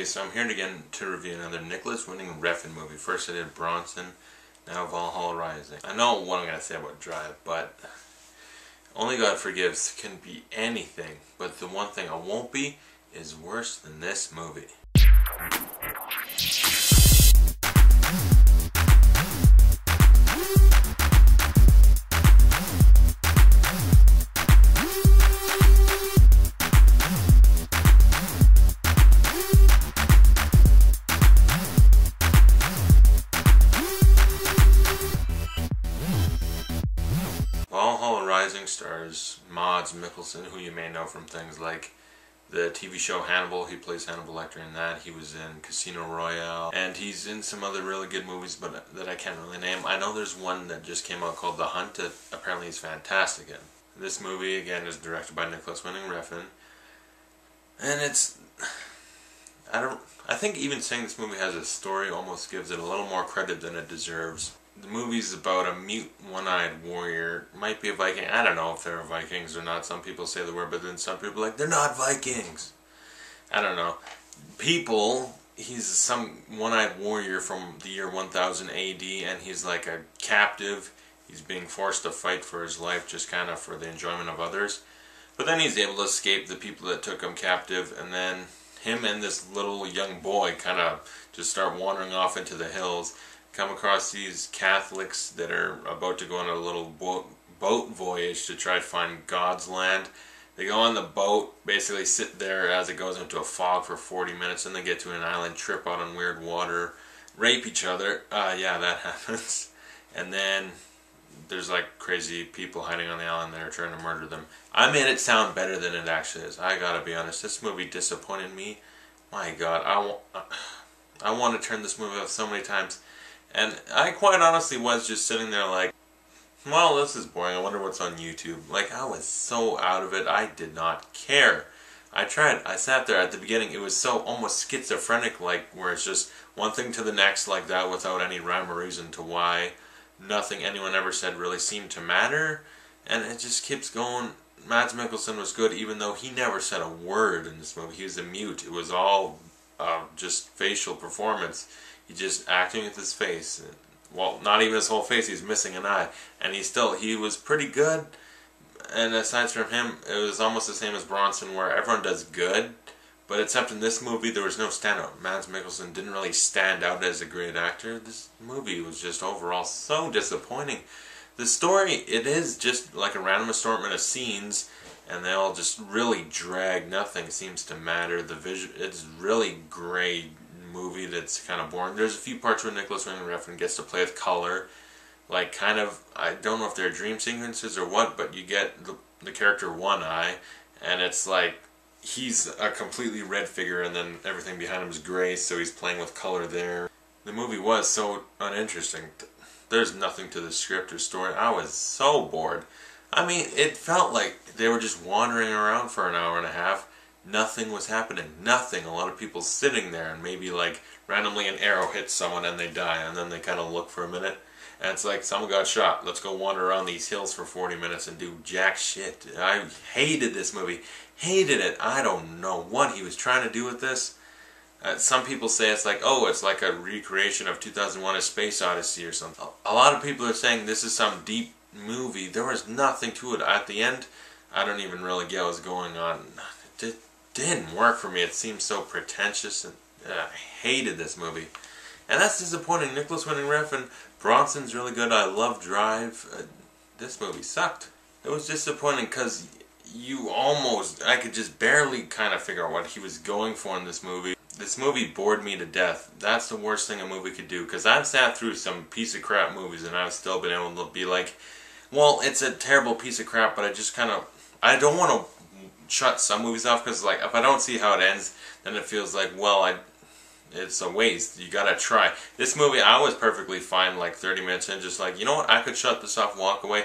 Okay, so I'm here again to review another Nicolas Winding Refn movie. First I did Bronson, now Valhalla Rising. I know what I'm going to say about Drive, but Only God Forgives can be anything, but the one thing I won't be is worse than this movie. Valhalla Rising stars Mads Mikkelsen, who you may know from things like the TV show Hannibal. He plays Hannibal Lecter in that. He was in Casino Royale, and he's in some other really good movies, but that I can't really name. I know there's one that just came out called The Hunt that apparently he's fantastic in. This movie, again, is directed by Nicolas Winding Refn, and I think even saying this movie has a story almost gives it a little more credit than it deserves. The movie's about a mute, one-eyed warrior. Might be a Viking. I don't know if they're Vikings or not. Some people say they were, but then some people are like, they're not Vikings. I don't know. He's some one-eyed warrior from the year 1000 AD, and he's like a captive. He's being forced to fight for his life, just kind of for the enjoyment of others. But then he's able to escape the people that took him captive, and then him and this little young boy kind of just start wandering off into the hills. Come across these Catholics that are about to go on a little boat voyage to try to find God's land. They go on the boat, basically sit there as it goes into a fog for 40 minutes, and they get to an island, trip out on weird water, rape each other. Yeah, that happens. And then there's like crazy people hiding on the island that are trying to murder them. I made it sound better than it actually is. I gotta be honest, this movie disappointed me. My God, I want to turn this movie off so many times. And I quite honestly was just sitting there like, well, this is boring. I wonder what's on YouTube. Like, I was so out of it. I did not care. I sat there at the beginning. It was so almost schizophrenic, like, where it's just one thing to the next like that without any rhyme or reason to why nothing anyone ever said really seemed to matter. And it just keeps going. Mads Mikkelsen was good, even though he never said a word in this movie. He was a mute. It was all just facial performance. He's just acting with his face. Well, not even his whole face, he's missing an eye. And he was pretty good. And aside from him, it was almost the same as Bronson, where everyone does good. But except in this movie, there was no standout. Mads Mikkelsen didn't really stand out as a great actor. This movie was just overall so disappointing. The story, it is just like a random assortment of scenes, and they all just really drag. Nothing seems to matter. The visual, it's really gray movie that's kind of boring. There's a few parts where Nicolas Winding Refn gets to play with color, like kind of, I don't know if they're dream sequences or what, but you get the character One Eye, and it's like he's a completely red figure and then everything behind him is gray, so he's playing with color there. The movie was so uninteresting. There's nothing to the script or story. I was so bored. I mean, it felt like they were just wandering around for an hour and a half. Nothing was happening. Nothing. A lot of people sitting there, and maybe like randomly an arrow hits someone and they die, and then they kind of look for a minute, and it's like someone got shot. Let's go wander around these hills for 40 minutes and do jack shit. I hated this movie. Hated it. I don't know what he was trying to do with this. Some people say it's like, oh, it's like a recreation of 2001: A Space Odyssey or something. A lot of people are saying this is some deep movie. There was nothing to it. At the end, I don't even really get what's going on. It didn't work for me. It seemed so pretentious, and I hated this movie. And that's disappointing. Nicolas Winding Refn, Bronson's really good. I love Drive. This movie sucked. It was disappointing because I could just barely kind of figure out what he was going for in this movie. This movie bored me to death. That's the worst thing a movie could do, because I've sat through some piece of crap movies and I've still been able to be like, well, it's a terrible piece of crap, but I don't want to shut some movies off, because like if I don't see how it ends, then it feels like, well, it's a waste. You gotta try. This movie, I was perfectly fine like 30 minutes in, just like, you know what, I could shut this off, walk away,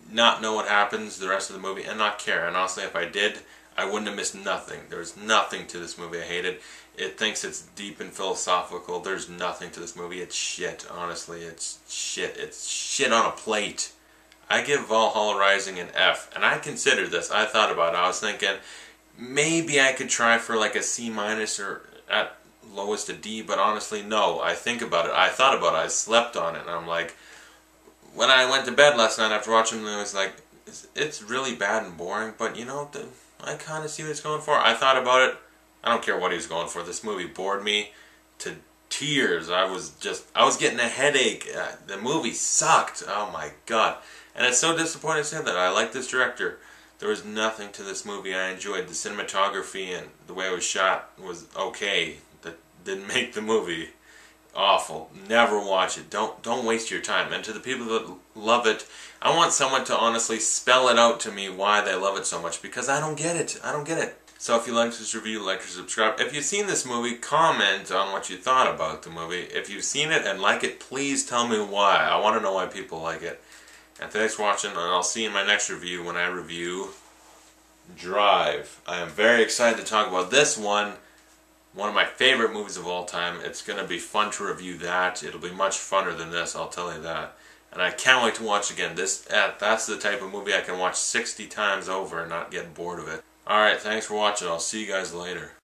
not know what happens the rest of the movie, and not care. And honestly, if I did, I wouldn't have missed nothing. There's nothing to this movie I hated. It thinks it's deep and philosophical. There's nothing to this movie. It's shit, honestly. It's shit. It's shit on a plate. I give Valhalla Rising an F, and I considered this. I thought about it. I was thinking maybe I could try for like a C- or at lowest a D, but honestly, no. I think about it. I thought about it. I slept on it, and I'm like, when I went to bed last night after watching it, I was like, it's really bad and boring, but you know, I kind of see what he's going for. I thought about it. I don't care what he's going for. This movie bored me to tears. I was getting a headache. The movie sucked. Oh my god. And it's so disappointing to say that. I like this director. There was nothing to this movie I enjoyed. The cinematography and the way it was shot was okay. That didn't make the movie awful. Never watch it. Don't waste your time. And to the people that love it, I want someone to honestly spell it out to me why they love it so much, because I don't get it. I don't get it. So if you like this review, like or subscribe. If you've seen this movie, comment on what you thought about the movie. If you've seen it and like it, please tell me why. I want to know why people like it. And thanks for watching, and I'll see you in my next review when I review Drive. I am very excited to talk about this one. One of my favorite movies of all time. It's going to be fun to review that. It'll be much funner than this, I'll tell you that. And I can't wait to watch again. That's the type of movie I can watch 60 times over and not get bored of it. Alright, thanks for watching. I'll see you guys later.